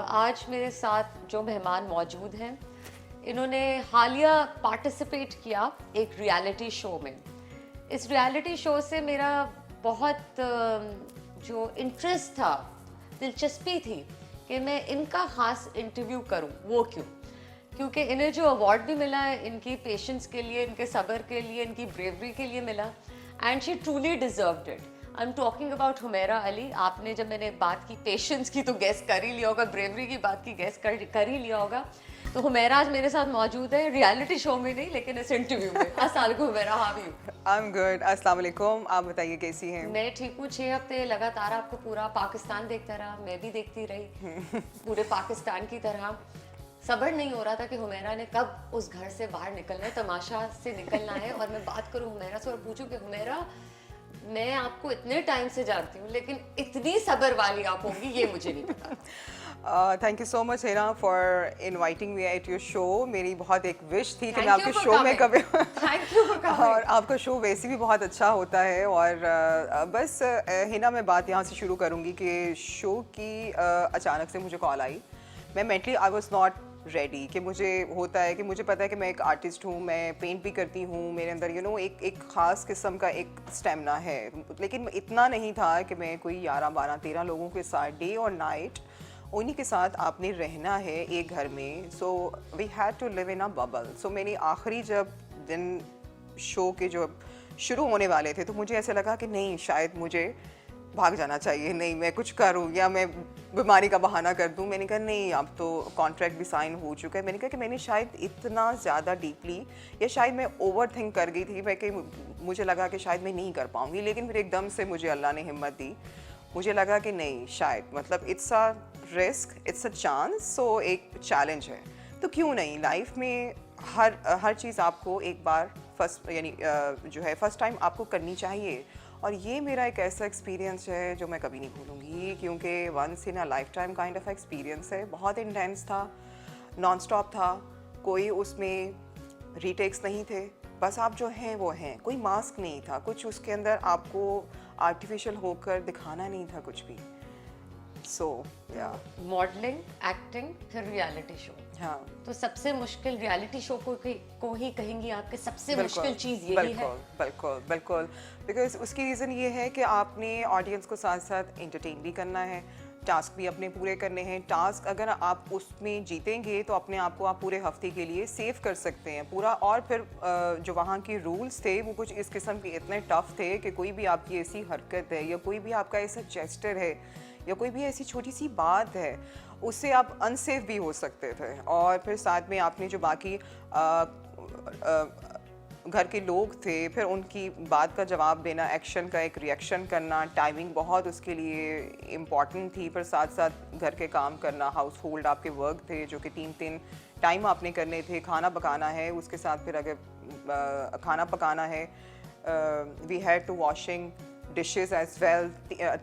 आज मेरे साथ जो मेहमान मौजूद हैं, इन्होंने हालिया पार्टिसिपेट किया एक रियलिटी शो में। इस रियलिटी शो से मेरा बहुत जो इंटरेस्ट था, दिलचस्पी थी कि मैं इनका ख़ास इंटरव्यू करूं। वो क्योंकि इन्हें जो अवार्ड भी मिला है इनकी पेशेंस के लिए, इनके सब्र के लिए, इनकी ब्रेवरी के लिए मिला, and she truly deserved it. I am talking about Humaira Ali. आपने जब मैंने बात की पेशेंस की तो गेस कर ही लिया होगा, ब्रेवरी की बात की गेस कर ही लिया होगा। तो हुमैरा आज मेरे साथ मौजूद है, रियलिटी शो में नहीं लेकिन इस इंटरव्यू में। अस्सलाम वालेकुम Humaira, how are you? I am good, अस्सलाम वालेकुम। आप बताइए कैसी हैं? मैं ठीक हूँ। 6 हफ्ते लगातार आपको पूरा पाकिस्तान देखता रहा, मैं भी देखती रही पूरे पाकिस्तान की तरह। सब्र नहीं हो रहा था कि हुमैरा ने कब उस घर से बाहर निकलना है, तमाशा से निकलना है, और मैं बात करूँ हुमैरा से और पूछूं कि हुमैरा, मैं आपको इतने टाइम से जानती हूँ लेकिन इतनी सब्र वाली आप होंगी ये मुझे नहीं पता। Thank you so much Hena for inviting me at your show. मेरी बहुत एक विश थी कि Thank मैं you आपके for शो में coming. कभी Thank you for coming. और आपका शो वैसे भी बहुत अच्छा होता है। और बस हिना, मैं बात यहाँ से शुरू करूँगी कि शो की अचानक से मुझे कॉल आई। मैं mentally I was not ready कि मुझे होता है कि मुझे पता है कि मैं एक आर्टिस्ट हूँ, मैं पेंट भी करती हूँ, मेरे अंदर एक ख़ास किस्म का एक स्टेमिना है, लेकिन इतना नहीं था कि मैं कोई 11, 12, 13 लोगों के साथ डे और नाइट उन्हीं के साथ आपने रहना है एक घर में। So we had to live in a bubble. So मैंने आखिरी जब दिन शो के जो शुरू होने वाले थे तो मुझे ऐसा लगा कि नहीं, शायद मुझे भाग जाना चाहिए, नहीं मैं कुछ करूँ या मैं बीमारी का बहाना कर दूँ। मैंने कहा नहीं, अब तो कॉन्ट्रैक्ट भी साइन हो चुका है। मैंने कहा कि मैंने शायद इतना ज़्यादा डीपली या शायद मैं ओवर थिंक कर गई थी, मैं कि मुझे लगा कि शायद मैं नहीं कर पाऊँगी, लेकिन फिर एकदम से मुझे अल्लाह ने हिम्मत दी। मुझे लगा कि नहीं, शायद मतलब it's a risk, it's a chance, so एक चैलेंज है तो क्यों नहीं। लाइफ में हर चीज़ आपको एक बार फर्स्ट यानी जो है फर्स्ट टाइम आपको करनी चाहिए। और ये मेरा एक ऐसा एक्सपीरियंस है जो मैं कभी नहीं भूलूंगी, क्योंकि once in a lifetime kind of experience है। बहुत इंटेंस था, नॉन स्टॉप था, कोई उसमें रीटेक्स नहीं थे, बस आप जो हैं वो हैं, कोई मास्क नहीं था, कुछ उसके अंदर आपको आर्टिफिशियल होकर दिखाना नहीं था कुछ भी। सो या मॉडलिंग, एक्टिंग, फिर रियलिटी शो। हाँ, तो सबसे मुश्किल रियलिटी शो को ही कहेंगी आपके सबसे मुश्किल चीज़ यही है? बिल्कुल बिल्कुल बिल्कुल। बिकॉज उसकी रीज़न ये है कि आपने ऑडियंस को साथ साथ इंटरटेन भी करना है, टास्क भी अपने पूरे करने हैं। टास्क अगर आप उसमें जीतेंगे तो अपने आप को आप पूरे हफ्ते के लिए सेव कर सकते हैं पूरा। और फिर जो वहाँ के रूल्स थे वो कुछ इस किस्म के इतने टफ थे कि कोई भी आपकी ऐसी हरकत है या कोई भी आपका ऐसा जेस्टर है या कोई भी ऐसी छोटी सी बात है, उससे आप अनसेफ भी हो सकते थे। और फिर साथ में आपने जो बाकी घर के लोग थे, फिर उनकी बात का जवाब देना, एक्शन का एक रिएक्शन करना, टाइमिंग बहुत उसके लिए इम्पॉर्टेंट थी। फिर साथ साथ घर के काम करना, हाउस होल्ड आपके वर्क थे जो कि 3 टाइम आपने करने थे। खाना पकाना है, उसके साथ फिर अगर खाना पकाना है, we had to washing dishes as well,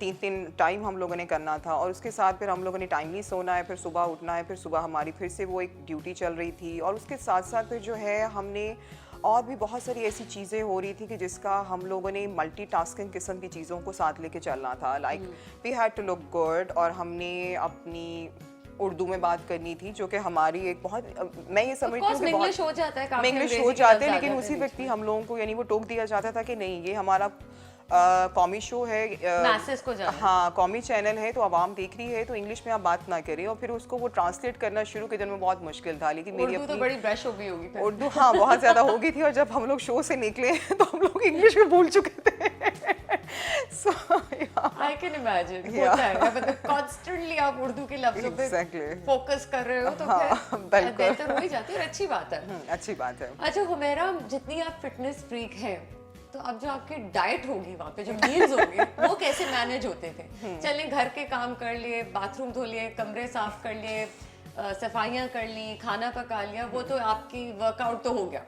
3 time हम लोगों ने करना था। और उसके साथ फिर हम लोगों ने टाइमली सोना है, फिर सुबह उठना है, फिर सुबह हमारी फिर से वो एक ड्यूटी चल रही थी। और उसके साथ साथ फिर जो है हमने और भी बहुत सारी ऐसी चीज़ें हो रही थी कि जिसका हम लोगों ने मल्टीटास्किंग किस्म की चीज़ों को साथ लेके चलना था। Like we had to look good, और हमने अपनी उर्दू में बात करनी थी जो कि हमारी एक बहुत, मैं ये समझती हूँ कि इंग्लिश हो जाता है, काफी इंग्लिश अंग्रेजी हो के जाते लफ्ज़ हैं, आ लेकिन जाते उसी हैं व्यक्ति बीच हम लोगों को यानी वो टोक दिया जाता था कि नहीं, ये हमारा कॉमी शो है, मैसेज को जाना। हाँ कॉमी चैनल है, तो आवाम देख रही है तो इंग्लिश में आप बात ना करें। और फिर उसको वो ट्रांसलेट करना शुरू के दिन में बहुत मुश्किल था, लेकिन मेरी उर्दू तो बड़ी ब्रश हो गई होगी फिर। उर्दू हाँ बहुत ज़्यादा हो गई थी। और जब हम लोग शो से निकले तो हम लोग इंग्लिश में भूल चुके थे। So, yeah. I can imagine, Yeah. होता है मतलब कॉन्स्टेंटली आप उर्दू के लफ्जों पे Exactly. फोकस कर रहे हो तो हाँ, फिर बिल्कुल। बेहतर हो ही जाती है और अच्छी बात है। अच्छी बात है। अच्छा हुमैरा, जितनी आप फिटनेस फ्रीक हैं, तो अब जो आपकी डाइट होगी वहाँ पे, जो मील्स होंगे वो कैसे मैनेज होते थे? चलें, घर के काम कर लिए, बाथरूम धो लिए, कमरे साफ कर लिए, सफाइयाँ कर ली, खाना पका लिया, वो तो आपकी वर्कआउट तो हो गया,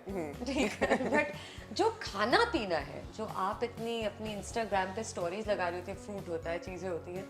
ठीक है। बट जो खाना पीना है, जो आप इतनी अपनी इंस्टाग्राम पे स्टोरीज लगा रही होती है, फ्रूट होता है, चीज़ें होती हैं,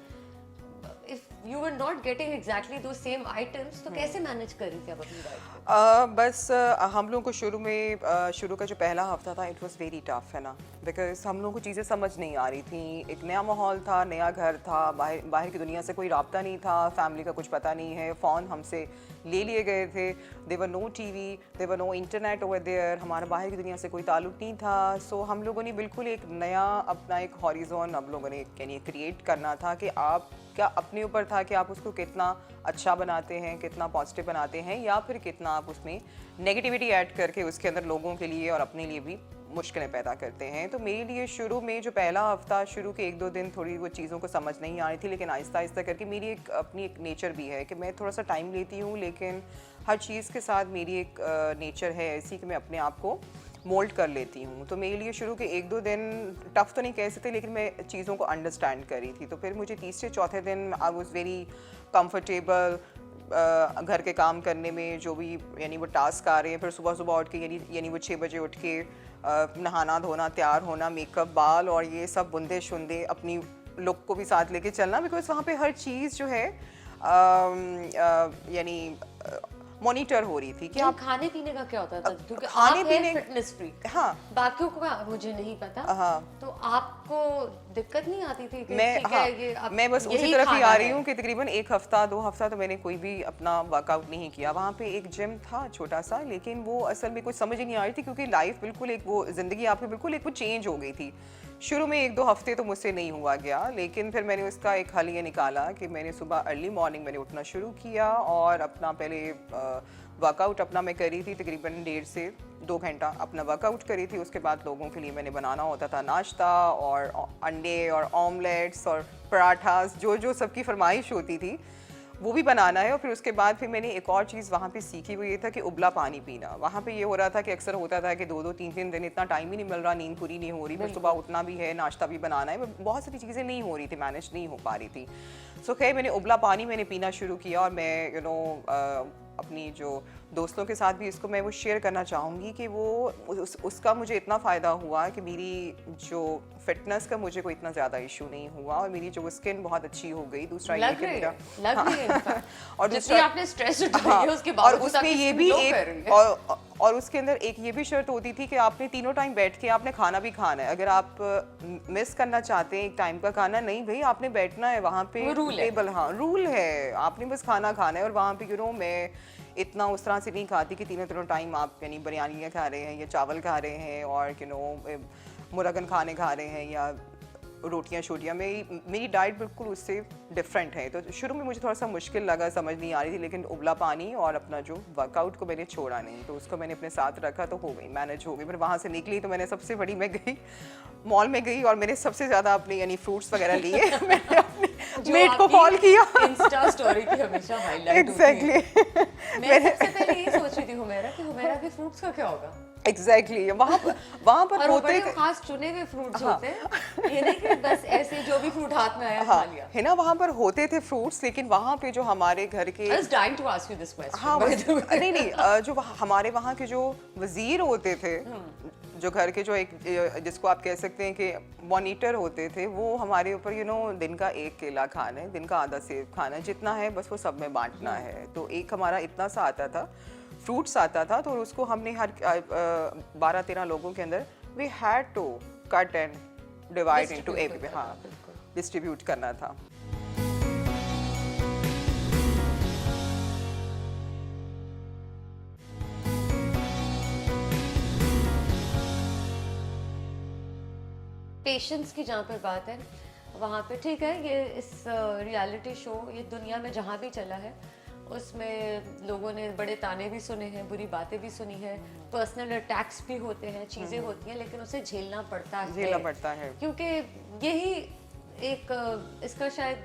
if you were not getting exactly दो सेम आइटम्स तो कैसे मैनेज कर रही थी आप अपनी डाइट को? बस हम लोग को शुरू का जो पहला हफ्ता था इट वाज वेरी टफ है ना, बिकॉज हम लोगों को चीज़ें समझ नहीं आ रही थी। एक नया माहौल था, नया घर था, बाहर की दुनिया से कोई राब्ता नहीं था, फैमिली का कुछ पता नहीं है, फ़ोन हमसे ले लिए गए थे, there were no TV, there were no internet over there, हमारा बाहर की दुनिया से कोई ताल्लुक नहीं था। सो हम लोगों ने बिल्कुल एक नया अपना एक हॉरिजॉन हम लोगों ने यानी क्रिएट करना था कि आप क्या अपने ऊपर था कि आप उसको कितना अच्छा बनाते हैं, कितना पॉजिटिव बनाते हैं, या फिर कितना आप उसमें नेगेटिविटी ऐड करके उसके अंदर लोगों के लिए और अपने लिए भी मुश्किलें पैदा करते हैं। तो मेरे लिए शुरू में जो पहला हफ्ता, शुरू के 1-2 दिन थोड़ी वो चीज़ों को समझ नहीं आ रही थी, लेकिन आहिस्ता आहिस्ता करके मेरी एक अपनी एक नेचर भी है कि मैं थोड़ा सा टाइम लेती हूँ, लेकिन हर चीज़ के साथ मेरी एक नेचर है ऐसी कि मैं अपने आप को मोल्ड कर लेती हूँ। तो मेरे लिए शुरू के 1-2 दिन टफ तो नहीं कह सकते, लेकिन मैं चीज़ों को अंडरस्टैंड करी थी। तो फिर मुझे तीसरे चौथे दिन आई वॉज वेरी कंफर्टेबल घर के काम करने में, जो भी यानी वो टास्क आ रहे हैं। फिर सुबह सुबह उठ के यानी वो 6 बजे उठ के नहाना धोना, तैयार होना, मेकअप, बाल और ये सब बुंदे शुंदे, अपनी लुक को भी साथ लेके चलना, बिकॉज वहाँ पे हर चीज़ जो है यानी मॉनिटर हो रही थी कि आप खाने पीने का क्या होता था, क्योंकि खाने आप पीने फिटनेस फ्रीक, हाँ बाकियों को मुझे नहीं पता, हाँ तो आपको दिक्कत नहीं आती थी कि मैं ठीक हाँ है ये अब मैं बस उसी यही तरफ ही खाना आ रही है? हूँ कि तकरीबन 1 हफ्ता 2 हफ्ता तो मैंने कोई भी अपना वर्कआउट नहीं किया। वहाँ पे एक जिम था छोटा सा, लेकिन वो असल में कुछ समझ ही नहीं आ रही थी, क्योंकि लाइफ बिल्कुल एक वो ज़िंदगी आपकी बिल्कुल एक वो चेंज हो गई थी। शुरू में 1-2 हफ्ते तो मुझसे नहीं हुआ गया, लेकिन फिर मैंने उसका एक हल ये निकाला कि मैंने सुबह अर्ली मॉर्निंग मैंने उठना शुरू किया और अपना पहले वर्कआउट अपना मैं करी थी तकरीबन 1.5 से 2 घंटा अपना वर्कआउट करी थी। उसके बाद लोगों के लिए मैंने बनाना होता था नाश्ता और अंडे और ऑमलेट्स और पराठास, जो जो सबकी फरमाइश होती थी वो भी बनाना है। और फिर उसके बाद फिर मैंने एक और चीज़ वहाँ पे सीखी, वो ये था कि उबला पानी पीना। वहाँ पे ये हो रहा था कि अक्सर होता था कि 2-2 3-3 दिन इतना टाइम ही नहीं मिल रहा, नींद पूरी नहीं हो रही, फिर सुबह उठना भी है, नाश्ता भी बनाना है, बहुत सारी चीज़ें नहीं हो रही थी, मैनेज नहीं हो पा रही थी। सो खैर मैंने उबला पानी मैंने पीना शुरू किया और मैं अपनी जो दोस्तों के साथ भी इसको मैं वो शेयर करना चाहूँगी कि वो उसका मुझे इतना फ़ायदा हुआ कि मेरी जो फिटनेस का मुझे कोई इतना ज़्यादा इशू नहीं हुआ और मेरी जो स्किन बहुत अच्छी हो गई। दूसरा ये कि मेरा और दूसरा आपने स्ट्रेस उठाया है उसके बाद, और उसमें ये भी एक और उसके अंदर एक ये भी शर्त होती थी कि आपने तीनों टाइम बैठ के आपने खाना भी खाना है। अगर आप मिस करना चाहते हैं एक टाइम का खाना, नहीं भाई आपने बैठना है वहाँ पे, टेबल, हाँ रूल है, आपने बस खाना खाना है। और वहाँ पे मैं इतना उस तरह से नहीं खाती कि तीनों टाइम आप यानी बिरयानियाँ खा रहे हैं या चावल खा रहे हैं और मुर्गन खाने खा रहे हैं या रोटियां शोटियाँ। मेरी डाइट बिल्कुल उससे डिफरेंट है। तो शुरू में मुझे थोड़ा सा मुश्किल लगा, समझ नहीं आ रही थी, लेकिन उबला पानी और अपना जो वर्कआउट को मैंने छोड़ा नहीं, तो उसको मैंने अपने साथ रखा तो हो गई, मैनेज हो गई। फिर वहाँ से निकली तो मैंने सबसे बड़ी मैं गई मॉल में गई और मैंने सबसे ज़्यादा अपने यानी फ्रूट्स वगैरह लिए मैंने अपने मेट को कॉल किया। इंस्टा स्टोरी की हमेशा हाईलाइट होती है। मैं सबसे पहले ये सोच रही थी हुमैरा के फ्रूट्स का क्या होगा। एग्जैक्टली वहाँ पर होते खास चुने हुए फ्रूट्स होते हैं, ये नहीं कि बस ऐसे जो भी फ्रूट हाथ में आया खा लिया है ना। वहाँ पर होते थे फ्रूट्स, लेकिन वहाँ पे जो हमारे घर के हाँ नहीं जो हमारे वहाँ के जो वजीर होते थे, जो घर के जो एक जिसको आप कह सकते हैं कि मॉनिटर होते थे, वो हमारे ऊपर दिन का 1 केला खाना है, दिन का आधा सेब खाना है, जितना है बस वो सब में बांटना है। तो एक हमारा इतना सा आता था, फ्रूट्स आता था, तो उसको हमने हर 12-13 लोगों के अंदर we had to cut and divide into every, हाँ डिस्ट्रीब्यूट करना था। पेशेंस की जहाँ पर बात है वहाँ पे ठीक है, ये इस रियलिटी शो ये दुनिया में जहाँ भी चला है उसमें लोगों ने बड़े ताने भी सुने हैं, बुरी बातें भी सुनी है, पर्सनल अटैक्स भी होते हैं, चीज़ें होती हैं, लेकिन उसे झेलना पड़ता है क्योंकि यही एक इसका शायद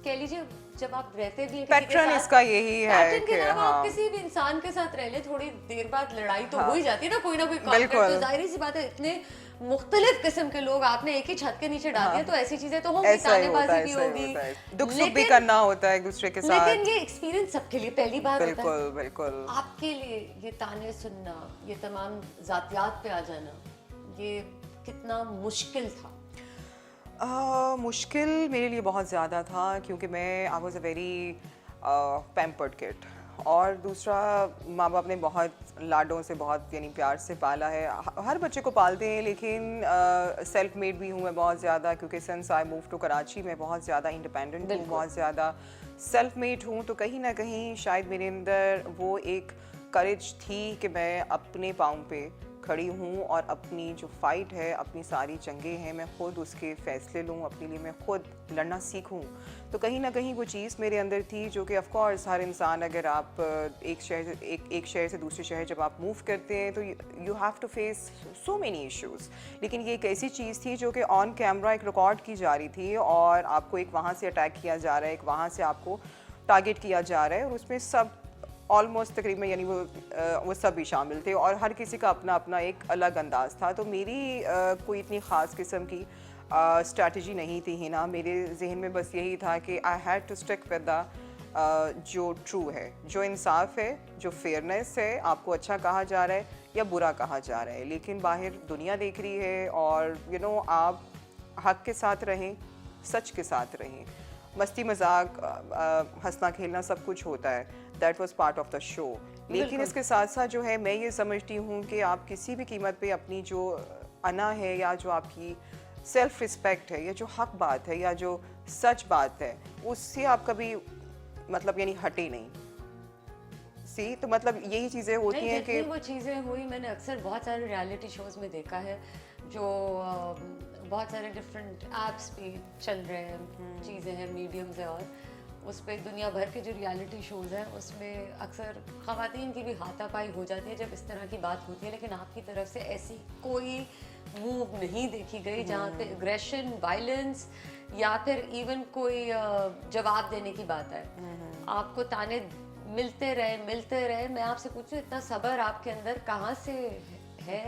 कह लीजिए जब आप रहते भी पैटर्न इसका यही है कि आप किसी भी इंसान के साथ रह ले, थोड़ी देर बाद लड़ाई तो हो ही जाती है ना कोई काम करते, तो जाहिर सी बात है इतने मुख्तलिफ किस्म के लोग आपने एक ही छत के नीचे डाल दिया, तो ऐसी चीजें तो होंगी, तानेबाजी भी होगी, दुख सुख भी करना होता है एक दूसरे के साथ। लेकिन ये एक्सपीरियंस सबके लिए पहली बार होता है। बिल्कुल आपके लिए ये ताने सुनना, ये तमाम जातियात पे आ जाना, ये कितना मुश्किल था? मुश्किल मेरे लिए बहुत ज़्यादा था क्योंकि मैं I was a very pampered kid, और दूसरा माँ बाप ने बहुत लाडों से, बहुत यानी प्यार से पाला है। हर बच्चे को पालते हैं, लेकिन सेल्फ मेड भी हूँ मैं बहुत ज़्यादा, क्योंकि since I move to Karachi मैं बहुत ज़्यादा इंडिपेंडेंट हूँ, बहुत ज़्यादा सेल्फ मेड हूँ। तो कहीं ना कहीं शायद मेरे अंदर वो एक करेज थी कि मैं अपने पाँव पे खड़ी हूँ और अपनी जो फाइट है, अपनी सारी जंगें हैं, मैं खुद उसके फैसले लूँ, अपने लिए मैं खुद लड़ना सीखूँ। तो कहीं ना कहीं वो चीज़ मेरे अंदर थी जो कि ऑफ कोर्स हर इंसान, अगर आप एक शहर से दूसरे शहर जब आप मूव करते हैं तो you have to face so many issues. लेकिन ये एक ऐसी चीज़ थी जो कि ऑन कैमरा एक रिकॉर्ड की जा रही थी, और आपको एक वहाँ से अटैक किया जा रहा है, एक वहाँ से आपको टारगेट किया जा रहा है, और उसमें सब ऑलमोस्ट तकरीबन यानी वो सब भी शामिल थे, और हर किसी का अपना अपना एक अलग अंदाज़ था। तो मेरी कोई इतनी ख़ास किस्म की स्ट्रैटेजी नहीं थी हिना। मेरे जहन में बस यही था कि I had to stick with the जो ट्रू है, जो इंसाफ है, जो फेयरनेस है, आपको अच्छा कहा जा रहा है या बुरा कहा जा रहा है, लेकिन बाहर दुनिया देख रही है, और आप हक के साथ रहें, सच के साथ रहें। मस्ती मजाक, हंसना खेलना सब कुछ होता है, that was part of the show. लेकिन इसके साथ साथ जो है, मैं ये समझती हूँ कि आप किसी भी कीमत पे अपनी जो अना है, या जो आपकी सेल्फ रिस्पेक्ट है, या जो हक बात है, या जो सच बात है, उससे आप कभी मतलब यानी हटे नहीं। सी तो मतलब यही चीज़ें होती हैं कि वो चीज़ें हुई, मैंने अक्सर बहुत सारे रियलिटी शोज़ में देखा है, जो बहुत सारे डिफरेंट ऐप्स भी चल रहे हैं, चीज़ें हैं, मीडियम्स हैं, और उस पर दुनिया भर के जो रियलिटी शोज़ हैं उसमें अक्सर ख़वातीन की भी हाथापाई हो जाती है जब इस तरह की बात होती है। लेकिन आपकी तरफ से ऐसी कोई मूव नहीं देखी गई जहाँ पे एग्रेशन, वायलेंस या फिर इवन कोई जवाब देने की बात है। आपको ताने मिलते रहे। मैं आपसे पूछूं, इतना सब्र आपके अंदर कहाँ से है?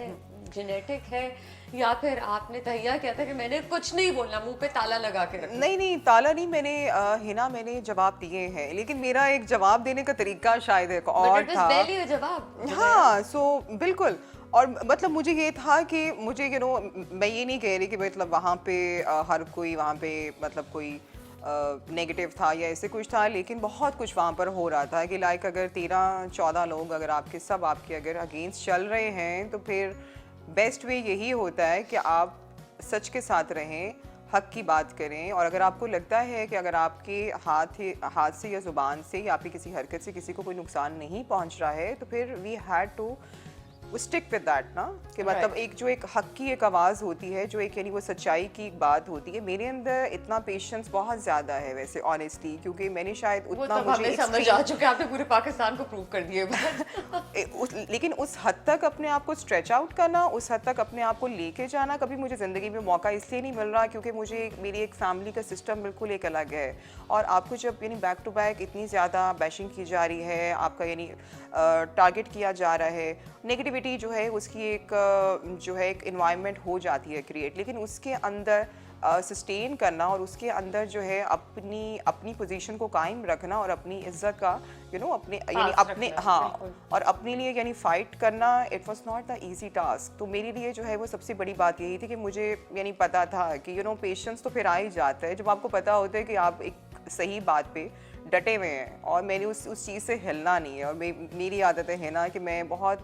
जेनेटिक है, या फिर आपने तहिया किया था कि मैंने कुछ नहीं बोलना, मुंह पे ताला लगा के रखना? नहीं, ताला नहीं, मैंने हिना मैंने जवाब दिए हैं, लेकिन मेरा एक जवाब देने का तरीका शायद एक और था। जवाब, हाँ, सो बिल्कुल। और मतलब मुझे ये था कि मुझे मैं ये नहीं कह रही कि मतलब वहाँ पे हर कोई वहाँ पे मतलब कोई नेगेटिव था या ऐसे कुछ था, लेकिन बहुत कुछ वहाँ पर हो रहा था कि लाइक अगर 13-14 लोग अगर आपके अगर अगेंस्ट चल रहे हैं, तो फिर बेस्ट वे यही होता है कि आप सच के साथ रहें, हक की बात करें, और अगर आपको लगता है कि अगर आपके हाथ से या ज़ुबान से या आपकी किसी हरकत से किसी को कोई नुकसान नहीं पहुंच रहा है, तो फिर we had to stick with that ना, कि मतलब एक जो एक हक की एक आवाज़ होती है, जो एक यानी वो सच्चाई की एक बात होती है। मेरे अंदर इतना पेशेंस बहुत ज़्यादा है वैसे ऑनेस्टली, क्योंकि मैंने शायद उतना तो मुझे समझ आ चुका है, आपने पूरे पाकिस्तान को प्रूव कर दिए लेकिन उस हद तक अपने आप को स्ट्रेच आउट करना, उस हद तक अपने आप को लेके जाना कभी मुझे ज़िंदगी में मौका इसलिए नहीं मिल रहा क्योंकि मेरी एक फैमिली का सिस्टम बिल्कुल एक अलग है। और आपको जब यानी बैक टू बैक इतनी ज़्यादा बैशिंग की जा रही है, आपका यानी टारगेट किया जा रहा है, नेगेटिविटी जो है उसकी एक जो है एक इन्वायरमेंट हो जाती है क्रिएट, लेकिन उसके अंदर सस्टेन करना और उसके अंदर जो है अपनी पोजीशन को कायम रखना और अपनी इज्जत का अपने यानी अपने और अपने लिए यानी फाइट करना, it was not the easy task. तो मेरे लिए जो है वो सबसे बड़ी बात यही थी कि मुझे यानी पता था कि पेशेंस तो फिर आ ही जाता है जब आपको पता होता है कि आप एक सही बात पे डटे हुए हैं, और मैंने उस चीज़ से हिलना नहीं है। और मेरी आदत है ना कि मैं बहुत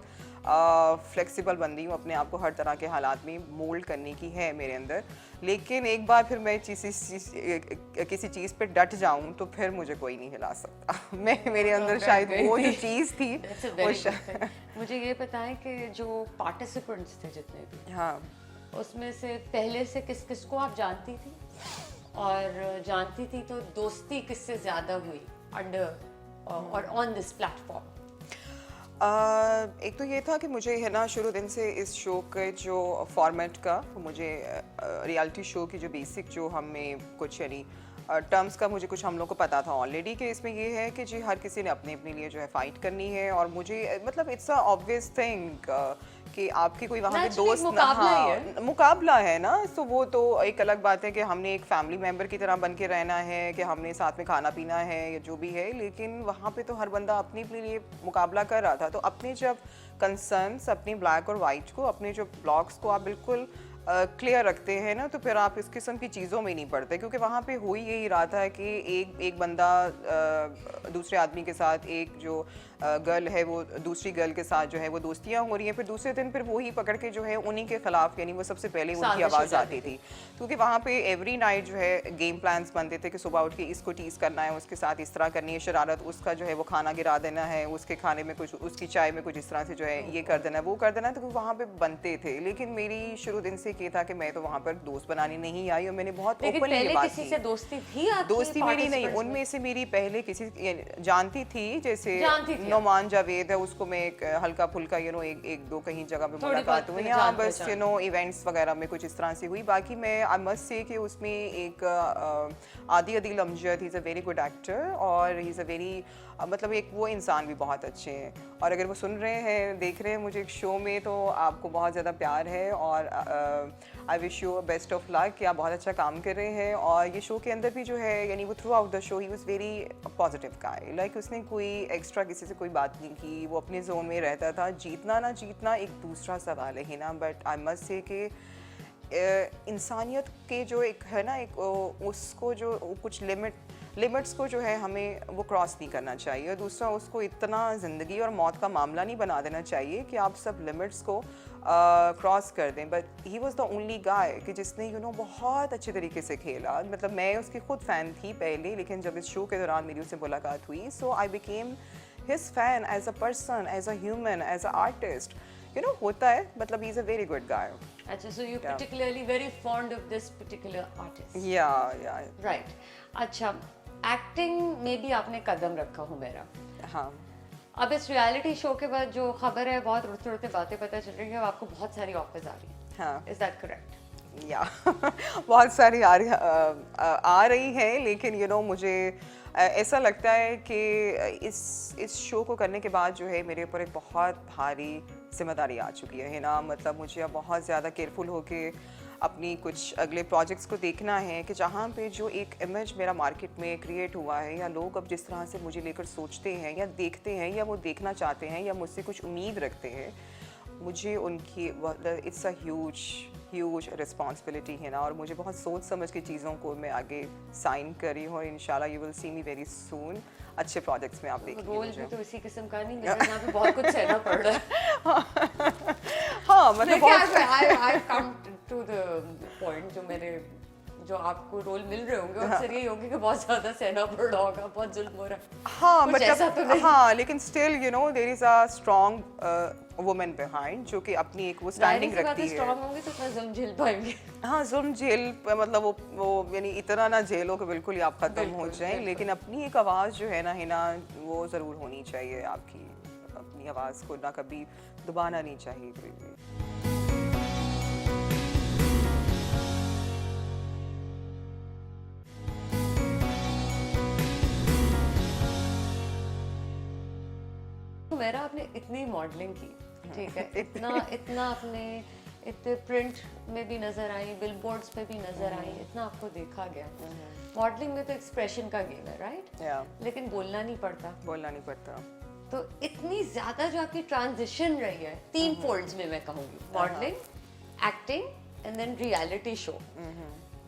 फ्लेक्सिबल बंदी हूँ, अपने आप को हर तरह के हालात में मोल्ड करने की है मेरे अंदर। लेकिन एक बार फिर मैं किसी चीज़ पे डट जाऊँ तो फिर मुझे कोई नहीं हिला सकता। मेरे अंदर शायद वो जो चीज़ थी मुझे ये बताएं कि जो पार्टिसिपेंट्स थे जितने भी, हाँ, उसमें से पहले से किस को आप जानती थी, और जानती थी तो दोस्ती किससे ज़्यादा हुई अंडर और ऑन दिस प्लेटफॉर्म? एक तो ये था कि मुझे है ना शुरू दिन से इस शो के जो फॉर्मेट का, मुझे रियलिटी शो की जो बेसिक जो हमें कुछ यानी टर्म्स का मुझे कुछ हम लोग को पता था ऑलरेडी कि इसमें ये है कि जी हर किसी ने अपने अपने लिए जो है फाइट करनी है। और मुझे मतलब इट्स अ ऑब्वियस थिंग कि आपके कोई वहाँ पे दोस्त मुकाबला है ना, तो वो तो एक अलग बात है कि हमने एक फैमिली मेंबर की तरह बन के रहना है, कि हमने साथ में खाना पीना है या जो भी है, लेकिन वहाँ पे तो हर बंदा अपने अपने लिए मुकाबला कर रहा था। तो अपने जब कंसर्न्स, अपने ब्लैक और वाइट को, अपने जो ब्लॉग्स को आप बिल्कुल क्लियर रखते हैं ना, तो फिर आप इस किस्म की चीज़ों में नहीं पड़ते, क्योंकि वहाँ पे हो ही यही रहा था कि एक बंदा दूसरे आदमी के साथ, एक जो गर्ल है वो दूसरी गर्ल के साथ जो है वो दोस्तियाँ हो रही हैं, फिर दूसरे दिन फिर वही पकड़ के जो है उन्हीं के खिलाफ, यानी वो सबसे पहले उनकी आवाज़ आती थी, क्योंकि वहाँ पे एवरी नाइट जो है गेम प्लान्स बनते थे कि सुबह उठ के इसको टीज़ करना है, उसके साथ इस तरह करनी है शरारत, उसका जो है वो खाना गिरा देना है, उसके खाने में कुछ, उसकी चाय में कुछ इस तरह से जो है ये कर देना है, वो कर देना है, तो वहाँ पे बनते थे। लेकिन मेरी शुरू दिन से ये था कि मैं तो वहाँ पर दोस्त बनाने नहीं आई, और मैंने बहुत ओपनली ये बात की। दोस्ती थी आपकी? दोस्ती मेरी नहीं, उनमें से मेरी पहले किसी जानती थी, जैसे नोमान जावेद है, उसको मैं एक हल्का फुल्का एक दो कहीं जगह पे मुलाकात हुई, हाँ बस इवेंट्स वगैरह में कुछ इस तरह से हुई। बाकी मैं आई मस्ट से कि उसमें एक आदि अदील अमजद, ही is a very good actor, और ही इज़ अ वेरी मतलब एक वो इंसान भी बहुत अच्छे हैं, और अगर वो सुन रहे हैं, देख रहे हैं मुझे एक शो में, तो आपको बहुत ज़्यादा प्यार है, और I wish you best of luck कि आप बहुत अच्छा काम कर रहे हैं। और ये शो के अंदर भी जो है, यानी वो through out the show he was very positive guy, like उसने कोई एक्स्ट्रा किसी से कोई बात नहीं की, वो अपने जोन में रहता था। जीतना ना जीतना एक दूसरा सवाल है ना, बट आई मस्ट से कि इंसानियत के जो एक है ना, एक उसको जो कुछ लिमिट्स को जो है हमें वो क्रॉस नहीं करना चाहिए। दूसरा, उसको इतना ज़िंदगी और मौत का मामला नहीं बना देना चाहिए कि आप सब लिमिट्स को क्रॉस कर दें। But he was the only guy कि जिसने बहुत अच्छे तरीके से खेला। मतलब मैं उसकी खुद फ़ैन थी पहले, लेकिन जब इस शो के दौरान मेरी उससे मुलाकात हुई, so I became his fan as a person, as a human, as a artist. होता है, मतलब he is a very good guy. अच्छा, so you particularly very fond of this particular artist? Yeah. Right. अच्छा, acting में भी आपने कदम रखा हो मेरा। हाँ। अब इस रियलिटी शो के बाद जो खबर है, बहुत उड़ते उड़ते बातें पता चल रही है, आपको बहुत सारी ऑफर्स आ रही हैं। हाँ। Is that correct? या बहुत सारी आ रही हैं, लेकिन मुझे ऐसा लगता है कि इस शो को करने के बाद जो है मेरे ऊपर एक बहुत भारी जिम्मेदारी आ चुकी है ना। मतलब मुझे अब बहुत ज़्यादा केयरफुल होके अपनी कुछ अगले प्रोजेक्ट्स को देखना है कि जहाँ पे जो एक इमेज मेरा मार्केट में क्रिएट हुआ है, या लोग अब जिस तरह से मुझे लेकर सोचते हैं या देखते हैं, या वो देखना चाहते हैं, या मुझसे कुछ उम्मीद रखते हैं, मुझे उनकी इट्स अ ह्यूज रिस्पॉन्सिबिलिटी है ना। और मुझे बहुत सोच समझ के चीज़ों को मैं आगे साइन करी हूँ, और इंशाल्लाह you will see me very soon अच्छे प्रोजेक्ट्स में आप देखेंगे। रोल भी तो इसी किस्म का नहीं, मेरे यहाँ पे बहुत कुछ सहना पड़ रहा है। हाँ, मतलब I come to the point, जो आपको रोल मिल रहे होंगे, अक्सर यही होंगे कि बहुत ज़्यादा सहना पड़ रहा होगा, बहुत जुल्म हो रहा है। हाँ, मतलब हाँ, लेकिन still there is a strong woman behind, जो कि अपनी एक वो स्टैंडिंग रखती है। स्ट्रॉन्ग होंगे तो इतना जुल्म झेल पाएंगे। हाँ, जुल्म झेल, मतलब वो यानी इतना ना झेलो कि बिल्कुल ही आप ख़त्म हो जाएं, लेकिन अपनी एक आवाज़ जो है ना वो ज़रूर होनी चाहिए आपकी। अपनी आवाज़ को ना कभी दबाना नहीं चाहिए कोई भी। मेरा आपने इतनी मॉडलिंग की, ठीक है, इतना आपने इतने प्रिंट में भी नजर आई, बिलबोर्ड्स पे भी नजर आई, इतना आपको देखा गया। मॉडलिंग में तो एक्सप्रेशन का गेम है, राइट? लेकिन बोलना नहीं पड़ता। तो इतनी ज्यादा जो आपकी ट्रांजिशन रही है, 3 फोल्ड्स में मैं कहूँगी, modelling, acting and then reality show.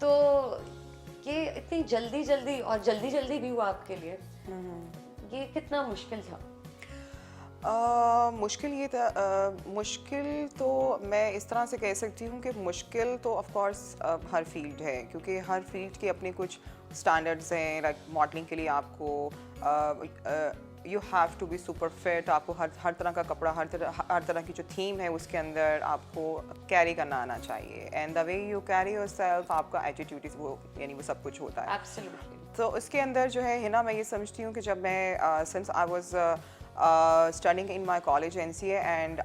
तो ये इतनी जल्दी और जल्दी भी हुआ आपके लिए, ये कितना मुश्किल था? मुश्किल तो मैं इस तरह से कह सकती हूँ कि मुश्किल तो ऑफ कोर्स हर फील्ड है, क्योंकि हर फील्ड के अपने कुछ स्टैंडर्ड्स हैं। लाइक मॉडलिंग के लिए आपको you have to be super fit, आपको हर तरह का कपड़ा, हर तरह की जो थीम है उसके अंदर आपको कैरी करना आना चाहिए। And the way you carry yourself, आपका एटीट्यूड वो सब कुछ होता है। Absolutely. तो उसके अंदर जो है ना, मैं ये समझती हूँ कि जब मैं since I was studying in my college NCA, and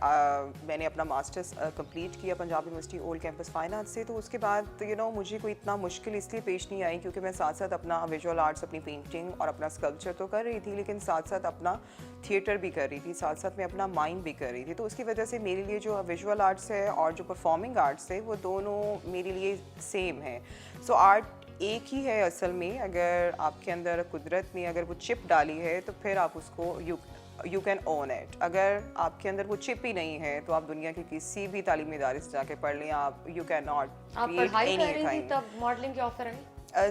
मैंने अपना मास्टर्स कंप्लीट किया Punjab university old campus finance से। तो उसके बाद मुझे कोई इतना मुश्किल इसलिए पेश नहीं आई क्योंकि मैं साथ साथ अपना विजुअल आर्ट्स, अपनी पेंटिंग और अपना स्कल्पचर तो कर रही थी, लेकिन साथ साथ अपना थिएटर भी कर रही थी, साथ साथ मैं अपना माइम भी कर रही थी। तो उसकी वजह से मेरे लिए जो विजुअल आर्ट्स है और जो परफॉर्मिंग आर्ट्स है, वो दोनों मेरे लिए सेम है। सो आर्ट एक ही है असल में। अगर आपके अंदर कुदरत ने अगर वो चिप डाली है, तो फिर आप उसको यू कैन ओन इट। अगर आपके अंदर वो चिप ही नहीं है तो आप दुनिया के किसी भी तालीमी इदारे से जाके पढ़ लें, आप यू कैन नॉट आप पढ़ाई कर रही थी तब मॉडलिंग की ऑफर आई?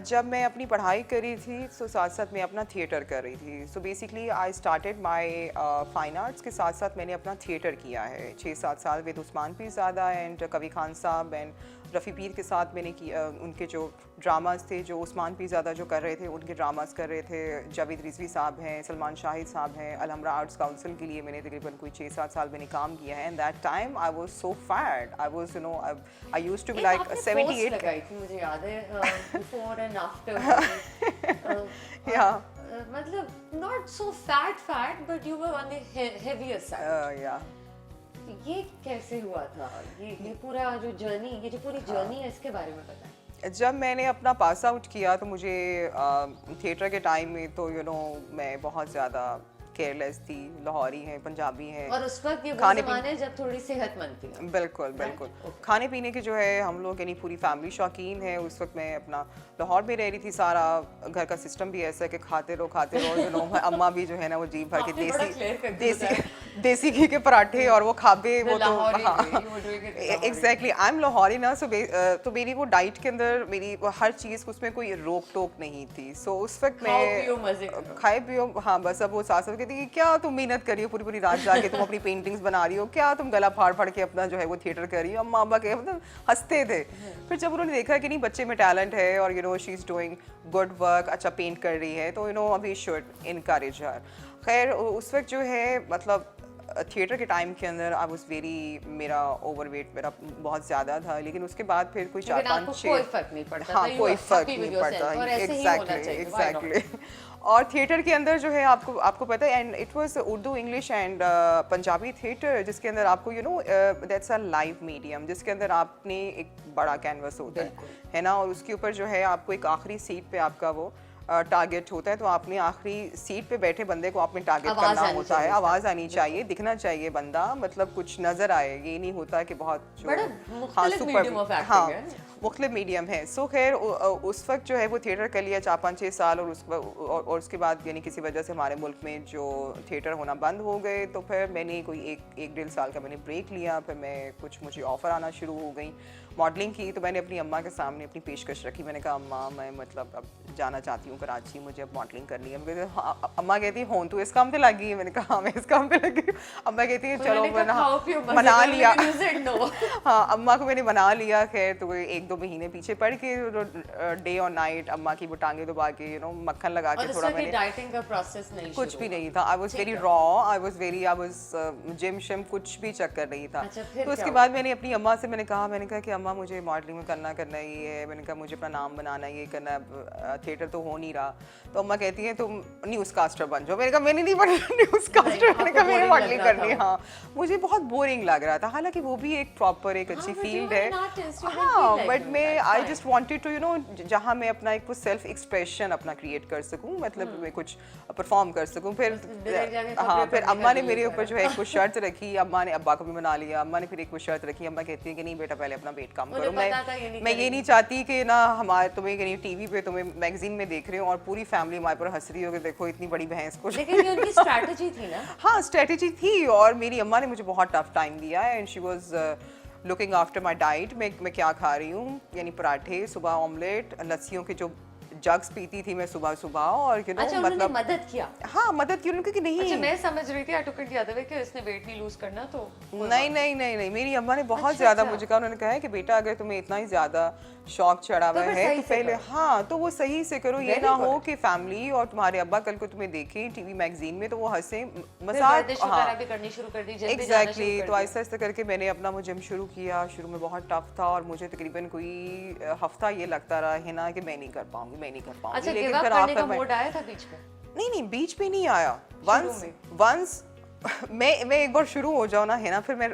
जब मैं अपनी पढ़ाई कर रही थी तो साथ साथ मैं अपना थिएटर कर रही थी। So basically I started my fine arts के साथ साथ मैंने अपना थिएटर किया है 6-7 साल विद उस्मान पीरज़ादा एंड कवी खान साहब एंड रफ़ी पीर के साथ मैंने किया। उनके जो ड्रामास थे, जो उस्मान पीरज़ादा जो कर रहे थे उनके ड्रामास कर रहे थे। जावेद रिजवी साहब हैं, सलमान शाहिद साहब हैं। अलहमरा आर्ट्स काउंसिल के लिए मैंने तकरीबन कोई 6-7 साल मैंने काम किया है। And that time I was so fat, I was I used to be like 78 लगाई थी, मुझे याद है, बिफोर एंड आफ्टर। या मतलब not so fat but you were on the heavier side. या ये कैसे हुआ था? ये पूरा जो जर्नी, ये जो पूरी जर्नी है, इसके बारे में बताएं। जब मैंने अपना पास आउट किया तो मुझे थिएटर के टाइम में तो मैं बहुत ज़्यादा केयरलेस थी। लाहौरी हैं, पंजाबी हैं, और उस वक्त ये वो ज़माना है जब थोड़ी सेहतमंद थी। बिल्कुल बिल्कुल। खाने पीने के जो है हम लोग यानी पूरी फैमिली शौकीन है। उस वक्त मैं अपना लाहौर में रह रही थी। सारा घर का सिस्टम भी ऐसा है कि खाते रहो अम्मा भी जो है ना वो जी भर के देसी घी के पराठे और वो खाबे, वो तो एग्जैक्टली आई एम लाहौरी ना। सो तो मेरी वो डाइट के अंदर मेरी हर चीज़ उसमें कोई रोक टोक नहीं थी। सो उस वक्त मैं खाए पियो, हाँ बस। अब वो सास कहती कि क्या तुम मेहनत करी हो पूरी पूरी रात जाके, तुम अपनी पेंटिंग्स बना रही हो, क्या तुम गला फाड़ फाड़ के अपना जो है वो थिएटर कर रही हो। अम्मा अब्बा के मतलब हंसते थे। फिर जब उन्होंने देखा कि नहीं बच्चे में टैलेंट है और she is doing good work, अच्छा पेंट कर रही है, तो अभी शुड इनकरेज हर। खैर उस वक्त जो है मतलब थिएटर के टाइम के अंदर आई वाज वेरी, मेरा ओवरवेट मेरा बहुत ज़्यादा था। लेकिन उसके बाद फिर कोई 4-5-6 कोई फर्क नहीं पड़ता। हाँ कोई फर्क नहीं पड़ता। एग्जैक्टली। और थिएटर के अंदर जो है आपको पता है, and it was Urdu, English and Punjabi theatre, जिसके अंदर आपको दैट्स अ लाइव मीडियम, जिसके अंदर आपने एक बड़ा कैनवस होता है ना, और उसके ऊपर जो है आपको एक आखिरी सीट पे आपका वो टारगेट होता है। तो आपने आखिरी सीट पे बैठे बंदे को आपने टारगेट करना होता है। आवाज़ आनी चाहिए, दिखना चाहिए बंदा, मतलब कुछ नज़र आए। ये नहीं होता कि बहुत मुख्तलिफ मीडियम है। सो खैर उस वक्त जो है वो थिएटर कर लिया 4-5-6 साल। और उसके बाद यानी किसी वजह से हमारे मुल्क में जो थिएटर होना बंद हो गए, तो फिर मैंने कोई 1-1.5 साल का मैंने ब्रेक लिया। फिर मुझे ऑफ़र आना शुरू हो गई मॉडलिंग की। तो मैंने अपनी अम्मा के सामने अपनी पेशकश रखी। मैंने कहा अम्मा मैं मतलब अब जाना चाहती हूँ कराची, मुझे अब मॉडलिंग करनी है। अम्मा कहती है हों तो इस काम पे लगी है। मैंने कहा हाँ मैं इस काम पे लगी हूँ। अम्मा कहती है चलो मना लिया। हाँ अम्मा को मैंने मना लिया। खैर तो 1-2 महीने पीछे पड़ के डे और नाइट अम्मा की वो टांगे दबा के मक्खन लगा के थोड़ा मैंने डाइटिंग का प्रोसेस नहीं, कुछ भी नहीं था। I was very raw, I was gym शिम कुछ भी चक्कर नहीं था। तो उसके बाद मैंने अपनी अम्मा से मैंने कहा कि अम्मा मुझे मॉडलिंग में करना ही है। मैंने कहा मुझे अपना नाम बनाना, ये करना, थिएटर तो हो नहीं रहा। तो अम्मा कहती हैं तुम न्यूज़ कास्टर बन जाओ। मैंने कहा मैंने नहीं बनना न्यूज़ कास्टर, मैंने कहा मैंने मॉडलिंग करनी है। हाँ मुझे बहुत बोरिंग लग रहा था, हालांकि वो भी एक प्रॉपर एक अच्छी फील्ड है। हाँ बट मैं आई जस्ट वांटेड टू जहाँ मैं अपना एक सेल्फ एक्सप्रेशन अपना क्रिएट कर सकूँ, मतलब मैं कुछ परफॉर्म कर सकूँ। फिर हाँ फिर अम्मा ने मेरे ऊपर जो है एक शर्त रखी। अम्मा ने अब्बा को भी मना लिया। अम्मा ने फिर एक शर्त रखी। अम्मा कहती है कि नहीं बेटा पहले अपना वेट कम करो। मैं ये नहीं चाहती कि ना हमारे तुम्हें कहीं टीवी पे तुम्हें मैगजीन में देख रहे हो और पूरी फैमिली हमारे पर हंस रही हो कि देखो इतनी बड़ी भैंस को। लेकिन ये उनकी स्ट्रैटेजी थी ना। हाँ स्ट्रैटेजी थी। और मेरी अम्मा ने मुझे बहुत टफ टाइम दिया है and she was looking after my diet. मैं क्या खा रही हूँ, यानी पराठे, सुबह ऑमलेट, लस्सियों के जो जग्स पीती थी मैं सुबह सुबह। और अच्छा, मतलब मदद किया। हाँ मदद की उन्होंने, क्योंकि नहीं अच्छा मैं समझ रही थी I took it the other way कि इसने वेट नहीं लूज करना तो नहीं मेरी अम्मा ने बहुत ज्यादा मुझे कहा, उन्होंने कहा है कि बेटा अगर तुम्हें इतना ही ज्यादा शौक चढ़ा हुआ है तो पहले हाँ तो वो सही से करो। ये ना हो कि फैमिली और तुम्हारे अब्बा कल को तुम्हें देखें टीवी मैगजीन में तो वो हंसे मजाक भी करनी शुरू कर दी। एग्जैक्टली। तो ऐसा ऐसा करके मैंने अपना वो जिम शुरू किया। शुरू में बहुत टफ था और मुझे तकरीबन कोई हफ्ता ये लगता रहा है ना कि मैं नहीं कर पाऊंगी। लेकिन फिर आखिर में आया था बीच में? नहीं बीच पे नहीं आया। वंस मैं एक बार शुरू हो जाऊँ ना है ना, फिर मैं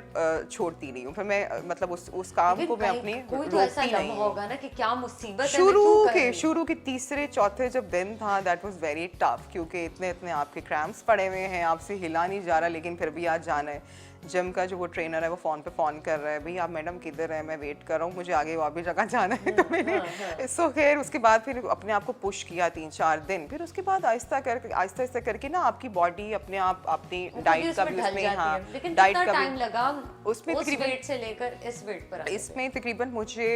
छोड़ती नहीं हूँ। फिर मैं मतलब उस काम को मैं अपनी रोकती नहीं होगा ना कि क्या मुसीबत है। शुरू के 3-4 जब दिन था दैट वाज वेरी टफ, क्योंकि इतने आपके क्रैम्प्स पड़े हुए हैं, आपसे हिला नहीं जा रहा लेकिन फिर भी आज जाना है। जिम का जो वो ट्रेनर है वो फ़ोन कर रहा है, भाई आप मैडम किधर है, मैं वेट कर रहा हूँ, मुझे आगे और भी जगह जाना है। तो मैंने सो खैर उसके बाद फिर अपने आप को पुश किया 3-4 दिन, फिर उसके बाद आहिस्ता करके ना आपकी बॉडी अपने आप अपनी डाइट का भी उसमें, हाँ डाइट का टाइम भी लगा उसमें उस तकरीबन वेट से लेकर इस वेट पर आने में? इसमें तकरीबन मुझे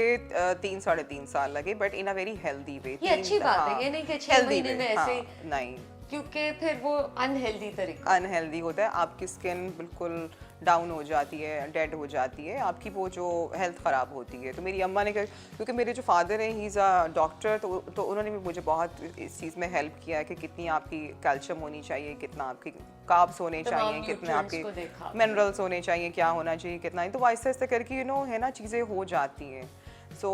3-3.5 साल लगे, but in a very healthy way. ये अच्छी बात है, ये नहीं कि 6 महीने में ऐसे नहीं, क्योंकि फिर वो अनहेल्दी तरीका अनहेल्दी होता है, आपकी स्किन बिल्कुल डाउन हो जाती है, डेड हो जाती है, आपकी वो जो हेल्थ ख़राब होती है। तो मेरी अम्मा ने क्योंकि मेरे जो फादर हैं ही इज़ अ डॉक्टर, तो उन्होंने भी मुझे बहुत इस चीज़ में हेल्प किया है कि कितनी आपकी कैल्शियम होनी चाहिए, कितना आपकी कार्ब्स होने चाहिए, कितने आपके मिनरल्स होने चाहिए, क्या होना चाहिए, कितना। तो आहिस्ता आहिस्ता करके है ना चीज़ें हो जाती हैं, सो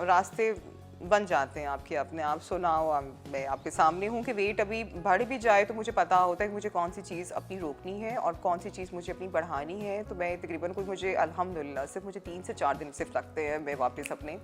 रास्ते बन जाते हैं आपके अपने आप। सो नाउ मैं आपके सामने हूँ कि वेट अभी बढ़ भी जाए तो मुझे पता होता है कि मुझे कौन सी चीज़ अपनी रोकनी है और कौन सी चीज़ मुझे अपनी बढ़ानी है। तो मैं तकरीबन कोई मुझे अल्हम्दुलिल्लाह सिर्फ मुझे 3 से 4 दिन सिर्फ लगते हैं, मैं वापस अपने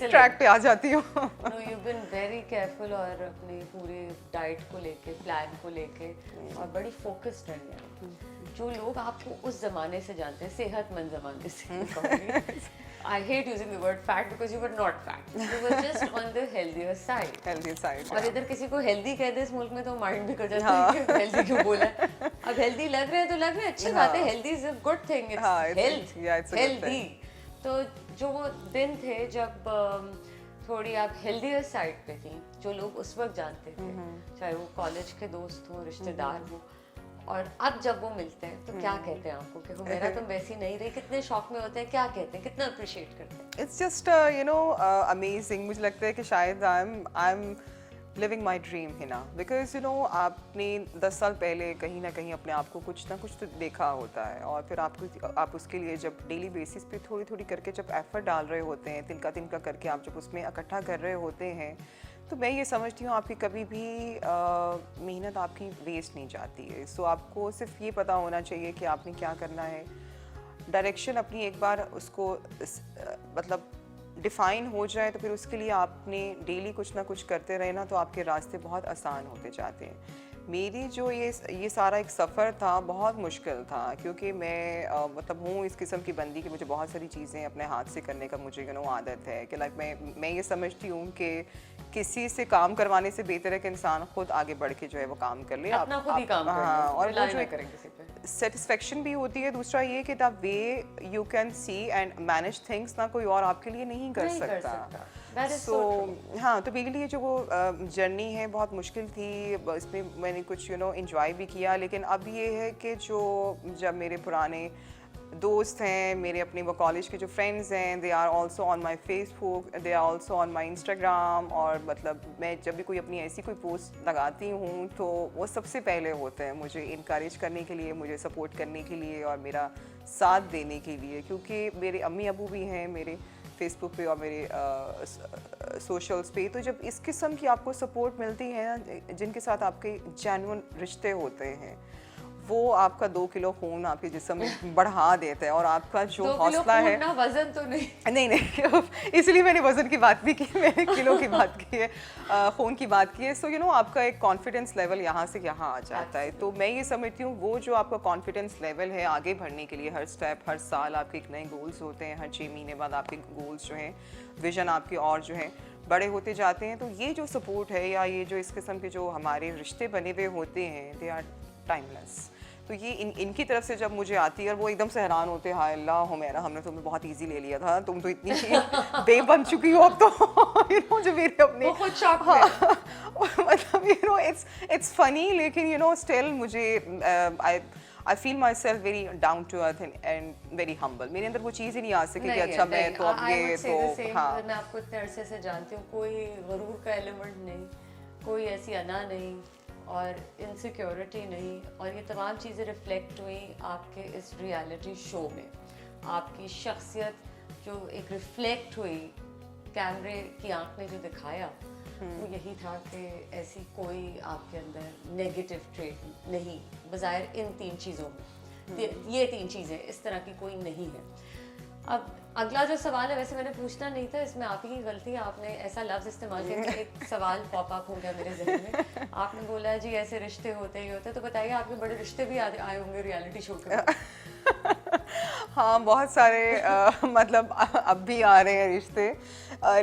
ट्रैक पे आ जाती हूँ। No you been very careful और अपने पूरे डाइट को लेके, प्लान को लेके और बड़ी फोकस्ड रही हैं। जो लोग आपको उस ज़माने से जानते हैं, सेहतमंद ज़माने से, I hate using the word fat because you were not fat. You were just on the healthier side. Healthy side. और इधर किसी को हेल्दी कह दे इस मुल्क में तो माइंड भी कर जाता है कि हेल्दी क्यों बोला है। अब हेल्दी लग रहे हैं तो लग रहे हैं, अच्छी बात है, healthy is a good thing, it's health, healthy. तो जो वो दिन थे जब थोड़ी आप हेल्दियर साइड पे थी, जो लोग उस वक्त जानते थे, चाहे वो कॉलेज के दोस्त हो, रिश्तेदार हो, और अब जब वो मिलते हैं तो क्या कहते हैं आपको कि मेरा तुम वैसी नहीं रही, कितने शौक में होते हैं, क्या कहते हैं, कितना अप्रिशिएट करते हैं? It's just amazing. मुझे लगता है कि शायद I am living my dream है ना, बिकॉज आपने 10 साल पहले कहीं ना कहीं अपने आप को कुछ ना कुछ तो देखा होता है, और फिर आप उसके लिए जब डेली बेसिस पे थोड़ी थोड़ी करके जब एफर्ट डाल रहे होते हैं, तिनका करके आप जब उसमें इकट्ठा कर रहे होते हैं, तो मैं ये समझती हूँ आपकी कभी भी मेहनत आपकी वेस्ट नहीं जाती है। सो आपको सिर्फ ये पता होना चाहिए कि आपने क्या करना है, डायरेक्शन अपनी एक बार उसको मतलब डिफ़ाइन हो जाए तो फिर उसके लिए आपने डेली कुछ ना कुछ करते रहे ना, तो आपके रास्ते बहुत आसान होते जाते हैं। मेरी जो ये सारा एक सफ़र था बहुत मुश्किल था, क्योंकि मैं मतलब हूँ इस किस्म की बंदी कि मुझे बहुत सारी चीज़ें अपने हाथ से करने का मुझे आदत है कि लाइक मैं ये समझती हूँ कि किसी से काम करवाने से बेहतर है कि इंसान खुद आगे बढ़ के जो है वो काम कर ले, अपना खुद ही काम कर ले, हाँ, और वो जो करें किसी पे सेटिस्फेक्शन भी होती है। दूसरा ये कि the way you can see and manage things ना कोई और आपके लिए नहीं कर सकता। सो हाँ, तो मेरे लिए जो वो जर्नी है बहुत मुश्किल थी, इसमें मैंने कुछ एंजॉय भी किया, लेकिन अब ये है कि जो जब मेरे पुराने दोस्त हैं, मेरे अपने वो कॉलेज के जो फ्रेंड्स हैं, they are also on my Facebook, they are also on my Instagram, और मतलब मैं जब भी कोई अपनी ऐसी कोई पोस्ट लगाती हूँ तो वो सबसे पहले होते हैं मुझे इनकरेज करने के लिए, मुझे सपोर्ट करने के लिए और मेरा साथ देने के लिए, क्योंकि मेरे अम्मी अबू भी हैं मेरे फेसबुक पे और मेरे सोशल्स पे। तो जब इस किस्म की आपको सपोर्ट मिलती है ना, जिनके साथ आपके जेन्युइन रिश्ते होते हैं, वो आपका 2 किलो खून आपके जिस्म में बढ़ा देता है, और आपका जो हौसला है ना, वजन तो नहीं इसलिए मैंने वजन की बात नहीं की, मैंने किलो की बात की है, खून की बात की है। सो आपका एक कॉन्फिडेंस लेवल यहाँ से यहाँ आ जाता है। तो मैं ये समझती हूँ वो जो आपका कॉन्फिडेंस लेवल है आगे बढ़ने के लिए, हर स्टेप हर साल आपके एक नए गोल्स होते हैं, हर 6 महीने बाद आपके गोल्स जो हैं, विजन आपके और जो हैं बड़े होते जाते हैं। तो ये जो सपोर्ट है या ये जो इस किस्म के जो हमारे रिश्ते बने हुए होते हैं, दे आर टाइमलेस। तो ये इनकी तरफ से जब मुझे आती है और वो एकदम से हैरान होते हैं, हाय अल्लाह हुमैरा, हमने तुम्हें बहुत इजी ले लिया था, तुम तो इतनी बे बन चुकी हो अब तो जो मेरे अपने खुद शॉक में मतलब इट्स फनी, लेकिन स्टिल मुझे I feel myself very down to earth and very humble. मेरे अंदर वो चीज़ ही नहीं आ सकी कि अच्छा मैं तो अब ये तो हाँ, मैं आपको इतने अरसे से जानती हूँ, कोई गरूर का एलिमेंट नहीं, कोई ऐसी अना नहीं और इनसिक्योरिटी नहीं, और ये तमाम चीज़ें रिफ्लेक्ट हुई आपके इस रियलिटी शो में। आपकी शख्सियत जो एक रिफ्लेक्ट हुई कैमरे की आंख ने जो दिखाया, वो यही था कि ऐसी कोई आपके अंदर नेगेटिव ट्रेट नहीं, बज़ाहिर इन 3 चीज़ों में, ये 3 चीज़ें इस तरह की कोई नहीं है। अब अगला जो सवाल है वैसे मैंने पूछना नहीं था, इसमें आप ही की गलती है, आपने ऐसा लफ्ज इस्तेमाल किया कि एक सवाल पॉप अप हो गया मेरे जहन में। आपने बोला जी ऐसे रिश्ते होते ही होते, तो बताइए आपके बड़े रिश्ते भी आए होंगे रियलिटी शो के बाद। हाँ, बहुत सारे मतलब अब भी आ रहे हैं रिश्ते,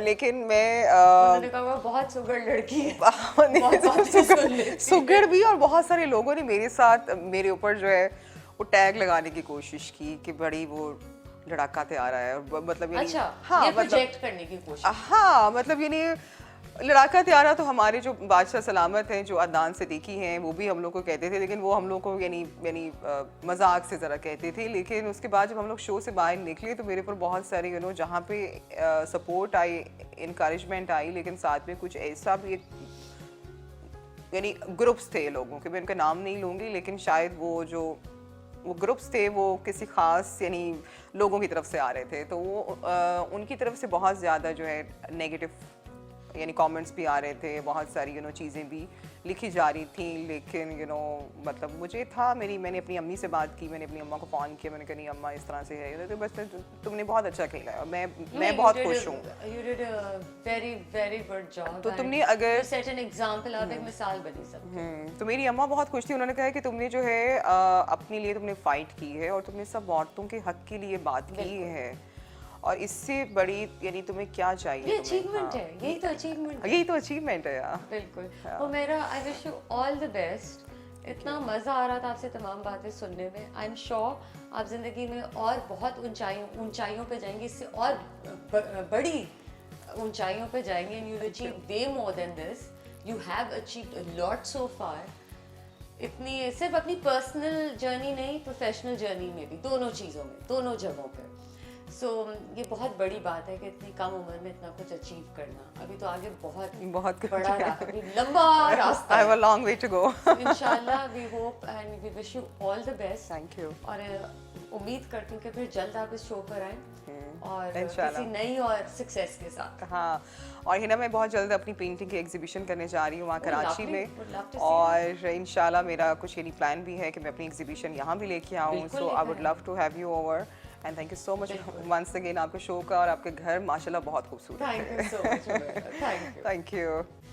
लेकिन मैं उन्होंने कहा वो बहुत सुगर लड़की है, बहुत बातें सुन लेती है। सुगड़ भी, और बहुत सारे लोगों ने मेरे साथ मेरे ऊपर जो है वो टैग लगाने की कोशिश की कि बड़ी वो लड़ाका तैयार है, और मतलब यानी अच्छा, हाँ ये मतलब प्रोजेक्ट करने की कोशिश। हाँ मतलब यानी लड़ाका त्यारा तो हमारे जो बादशाह सलामत हैं जो अदनान सिद्दीकी हैं वो भी हम लोग को कहते थे, लेकिन वो हम लोग को यानी यानी मजाक से ज़रा कहते थे। लेकिन उसके बाद जब हम लोग शो से बाहर निकले तो मेरे पर बहुत सारी जहाँ पे सपोर्ट आई, इनकरेजमेंट आई, लेकिन साथ में कुछ ऐसा भी यानी ग्रुप्स थे लोगों के, मैं उनका नाम नहीं लूँगी, लेकिन शायद वो ग्रुप्स थे वो किसी ख़ास यानी लोगों की तरफ से आ रहे थे, तो वो उनकी तरफ से बहुत ज़्यादा जो है नेगेटिव यानी कमेंट्स भी आ रहे थे, बहुत सारी चीज़ें भी लिखी जा रही थी। लेकिन मतलब मुझे था मैंने अपनी अम्मी से बात की, मैंने अपनी अम्मा को फ़ोन किया, मैंने कहा नहीं अम्मा इस तरह से है, तो बस तुमने बहुत अच्छा खेला है और मैं बहुत खुश हूँ। You did a very very good job। तो तुमने अगर set an example, आप एक मिसाल बनी सब। तो मेरी अम्मा बहुत खुश थी, उन्होंने कहा कि तुमने जो है अपने लिए तुमने फ़ाइट की है और तुमने सब औरतों के हक के लिए बात की है, और इससे बड़ी यानी तुम्हें क्या चाहिए। ये अचीवमेंट है, यही तो अचीवमेंट है। यही तो अचीवमेंट है यार। बिल्कुल। तो मेरा I wish you all the best. इतना मज़ा आ रहा था आपसे तमाम बातें सुनने में। आई एम श्योर आप ज़िंदगी में और बहुत ऊंचाइयों पे जाएंगे, इससे और बड़ी ऊंचाइयों पे जाएंगे, and you will achieve way more than this. You have achieved a lot so far. इतनी सिर्फ अपनी पर्सनल जर्नी नहीं, प्रोफेशनल जर्नी में भी, दोनों चीज़ों में, दोनों जगहों पे। सो ये बहुत बड़ी बात है कि इतनी कम उम्र में इतना कुछ अचीव करना। अभी तो आगे बहुत बड़ा अभी लंबा रास्ता I have a long way to go। इंशाल्लाह we hope and we wish you all the best. Thank you. और उम्मीद करती हूँ कि फिर जल्द आप इस शो पर आएं और इंशाल्लाह। किसी नई और सक्सेस के साथ। हाँ, और हिना मैं बहुत जल्द अपनी पेंटिंग की एग्जीबिशन करने जा रही हूँ वहाँ कराची lovely, में, would love to see और इंशाल्लाह मेरा कुछ यानी प्लान भी है कि मैं अपनी एग्जीबिशन यहाँ भी लेके आऊँ। बिल्कुल सो आई लेकर would love to have you over, and thank you so much once again. आपके शो का और आपके घर माशाल्लाह बहुत खूबसूरत है। Thank you so much. Thank you. Thank you.